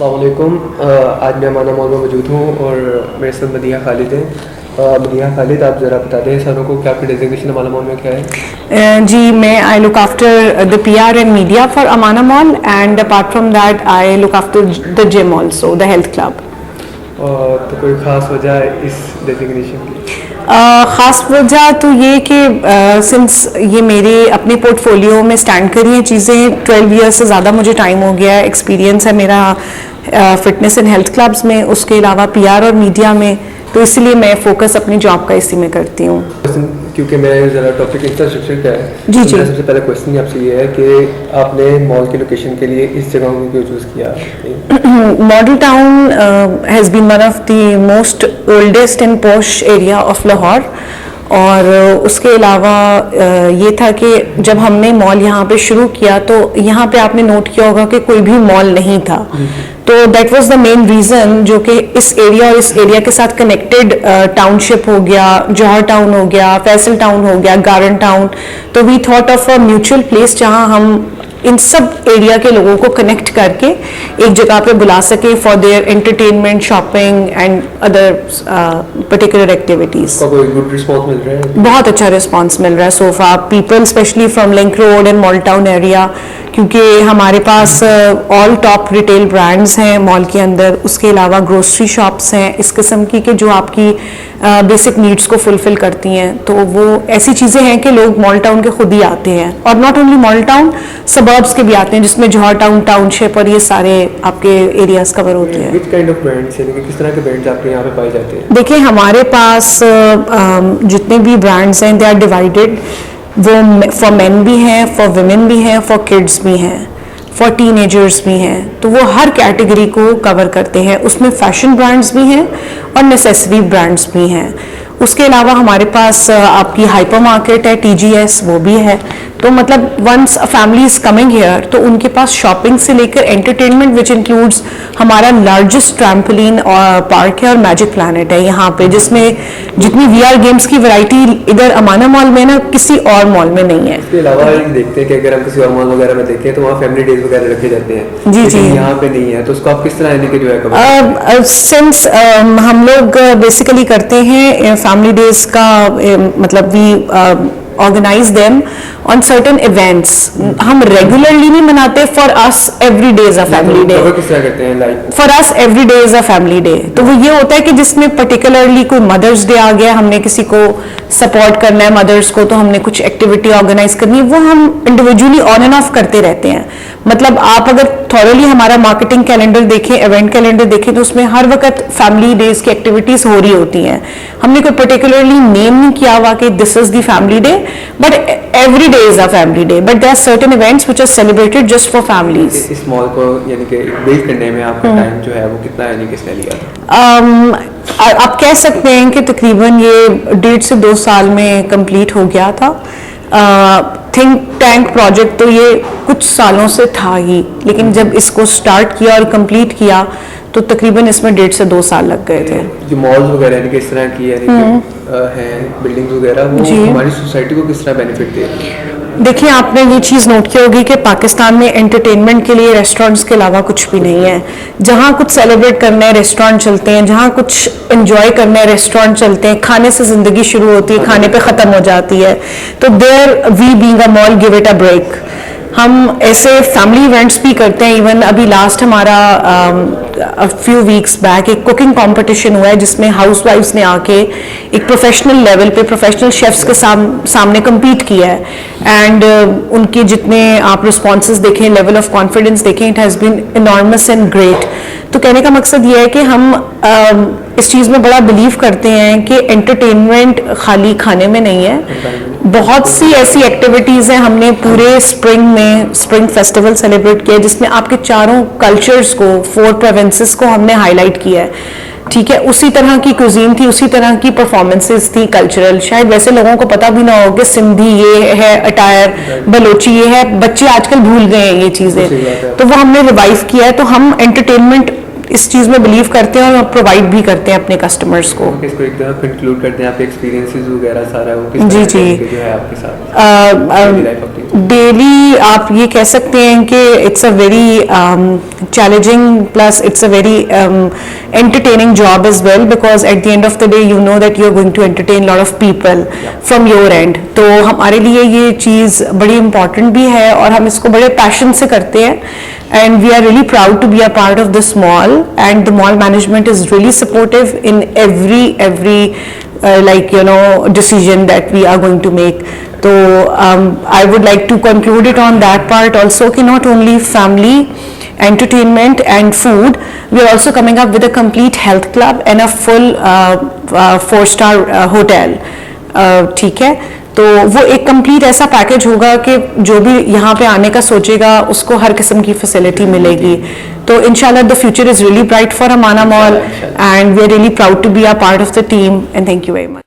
अस्सलामुअलैकुम। आज मैं अमाना मॉल में मौजूद हूँ और मेरे साथ मदीहा खालिद हैं। मदीहा खालिद, आप ज़रा बता दें सारों को कि आपकी डेजिग्नेशन अमाना मॉल में क्या है? जी मैं I look after the PR and media for Amana mall and apart from that I look after the gym also the health club. तो कोई ख़ास वजह है इस डेजिग्नेशन की? ख़ास वजह तो ये कि सिंस ये मेरे अपने पोर्टफोलियो में स्टैंड करी हैं चीज़ें, 12 ईयर्स से ज़्यादा मुझे टाइम हो गया है, एक्सपीरियंस है मेरा फिटनेस एंड हेल्थ क्लब्स में, उसके अलावा PR और मीडिया में, तो इसलिए मैं फोकस अपनी जॉब का इसी में करती हूँ। क्योंकि मेरा ज़रा टॉपिक इंफ्रास्ट्रक्चर का है, जी जी। मेरा सबसे पहला क्वेश्चन आपसे ये है कि आपने मॉल की लोकेशन के लिए इस जगह को क्यों चूज़ किया? Model town has been one of the most oldest and posh area of Lahore, और उसके अलावा ये था कि जब हमने मॉल यहाँ पे शुरू किया तो यहाँ पे आपने नोट किया होगा कि कोई भी मॉल नहीं था, तो that was the main reason जो कि इस एरिया और इस एरिया के साथ कनेक्टेड टाउनशिप हो गया, जौहर टाउन हो गया, फैसल टाउन हो गया, गार्डन टाउन, तो we thought of a mutual place जहाँ हम इन सब एरिया के लोगों को कनेक्ट करके एक जगह पे बुला सके for their entertainment, shopping and other particular activities. कोई गुड रिस्पॉन्स मिल रहा है? बहुत अच्छा रिस्पांस मिल रहा है so far, people specially from link road and mall town area, क्योंकि हमारे पास ऑल टॉप रिटेल ब्रांड्स हैं मॉल के अंदर, उसके अलावा ग्रोसरी शॉप्स हैं इस किस्म की कि जो आपकी बेसिक नीड्स को फुलफिल करती हैं, तो वो ऐसी चीज़ें हैं कि लोग मॉल टाउन के खुद ही आते हैं, और not only mall town, suburbs के भी आते हैं जिसमें जौहर टाउन, टाउनशिप और ये सारे आपके एरियाज कवर होते हैं। Which kind of brands, यानी कि किस तरह के ब्रांड्स आपके यहाँ पे पाए जाते हैं? देखिए हमारे पास जितने भी ब्रांड्स हैं दे आर डिवाइडेड, वो फॉर मेन भी हैं, फॉर वुमेन भी हैं, फॉर किड्स भी हैं, फॉर टीनेजर्स भी हैं, तो वो हर कैटेगरी को कवर करते हैं। उसमें फैशन ब्रांड्स भी हैं और नेसेसरी ब्रांड्स भी हैं। उसके अलावा हमारे पास आपकी हाइपर मार्केट है, TGS, वो भी है। तो मतलब once a family is coming here तो उनके पास शॉपिंग से लेकर एंटरटेनमेंट विच इंक्लूड्स हमारा लार्जेस्ट ट्रैम्पोलिन और पार्क है और मैजिक प्लैनेट है यहाँ पे, जिसमें जितनी VR गेम्स की वैरायटी इधर अमाना मॉल में ना किसी और मॉल में नहीं है। इसके अलावा देखते हैं कि अगर हम किसी और मॉल वगैरह में देखें तो वहाँ फैमिली डेज वगैरह रखे जाते हैं, जी जी, यहाँ पे नहीं है, तो उसको आप किस तरह यानी कि जो है सिंस हम लोग बेसिकली करते हैं फैमिली डेज का, मतलब we organize them on certain events, हम रेगुलरली नहीं मनाते। For us every day is a family day, किस तरह करते हैं like for us every day is a family day, तो वो ये होता है कि जिसमें पर्टिकुलरली कोई मदर्स डे आ गया, हमने किसी को सपोर्ट करना है मदर्स को, तो हमने कुछ एक्टिविटी ऑर्गेनाइज करनी है, वो हम इंडिविजुअली ऑन एंड ऑफ करते रहते हैं। मतलब आप अगर थॉरली हमारा मार्केटिंग कैलेंडर देखें, इवेंट कैलेंडर देखें, तो उसमें हर वक्त फैमिली डेज की एक्टिविटीज हो रही होती हैं। हमने कोई पर्टिकुलरली नेम नहीं किया हुआ कि this is the family day, but every day is a family day, but there are certain events which are celebrated just for families. इस मॉल को यानी कि बिल्ड करने में आपका टाइम जो है वो कितना यानी कि इसने लिया था? आप कह सकते हैं कि तकरीबन ये 1.5 से 2 साल में कंप्लीट हो गया था। थिंक टैंक प्रोजेक्ट तो ये कुछ सालों से था ही, लेकिन जब इसको स्टार्ट किया और कंप्लीट किया तो तकरीबन इसमें 1.5 से 2 साल लग गए थे। जो मॉल्स वगैरह यानी कि इस तरह की यानी कि हैं बिल्डिंग्स वगैरह, वो हमारी सोसाइटी को किस तरह बेनिफिट दे रही है? देखिए आपने ये चीज़ नोट की होगी कि पाकिस्तान में एंटरटेनमेंट के लिए रेस्टोरेंट्स के अलावा कुछ भी नहीं है। जहाँ कुछ सेलिब्रेट करना है रेस्टोरेंट चलते हैं, जहाँ कुछ एंजॉय करना है रेस्टोरेंट चलते हैं, खाने से ज़िंदगी शुरू होती है, खाने पे ख़त्म हो जाती है। तो there we being a mall give it a break. हम ऐसे फैमिली इवेंट्स भी करते हैं। इवन अभी लास्ट हमारा फ्यू वीक्स बैक एक कुकिंग कंपटीशन हुआ है जिसमें हाउसवाइफ्स ने आके एक प्रोफेशनल लेवल पे प्रोफेशनल शेफ्स के सामने compete किया है, एंड उनके जितने आप रिस्पॉन्सेज देखें, लेवल ऑफ कॉन्फिडेंस देखें, it has been enormous and great. तो कहने का मकसद ये है कि हम इस चीज़ में बड़ा बिलीव करते हैं कि एंटरटेनमेंट खाली खाने में नहीं है, बहुत सी ऐसी एक्टिविटीज़ हैं। हमने पूरे स्प्रिंग फेस्टिवल सेलिब्रेट किया जिसमें आपके चारों कल्चर्स को, 4 प्रोविंसेस को हमने हाईलाइट किया है, ठीक है। उसी तरह की कुजीन थी, उसी तरह की परफॉर्मेंसेस थी कल्चरल। शायद वैसे लोगों को पता भी ना हो कि सिंधी ये है अटायर, बलोची ये है, बच्चे आजकल भूल गए हैं ये चीज़ें, तो वो हमने रिवाइव किया है। तो हम एंटरटेनमेंट इस चीज़ में बिलीव करते हैं और प्रोवाइड भी करते हैं अपने कस्टमर्स को। इसको एकदम कंक्लूड करते हैं, आप एक्सपीरियंसेस वगैरह सारा वो किस जी, तरह जी। के जो है आपके साथ daily life अपनी? डेली आप ये कह सकते हैं कि it's a very challenging plus it's a very entertaining job as well, because at the end of the day you know that you're going to entertain lot of people from your end. तो हमारे लिए ये चीज़ बड़ी important भी है और हम इसको बड़े passion से करते हैं, and we are really proud to be a part of this mall, and the mall management is really supportive in every like decision that we are going to make. So I would like to conclude it on that part also, कि not only family, entertainment and food, we are also coming up with a complete health club and a full 4-star hotel. ठीक है, तो वो एक complete ऐसा package होगा कि जो भी यहाँ पे आने का सोचेगा उसको हर किस्म की फैसिलिटी मिलेगी. तो इंशाल्लाह the future is really bright for Amana mall, and we are really proud to be a part of the team, and thank you very much.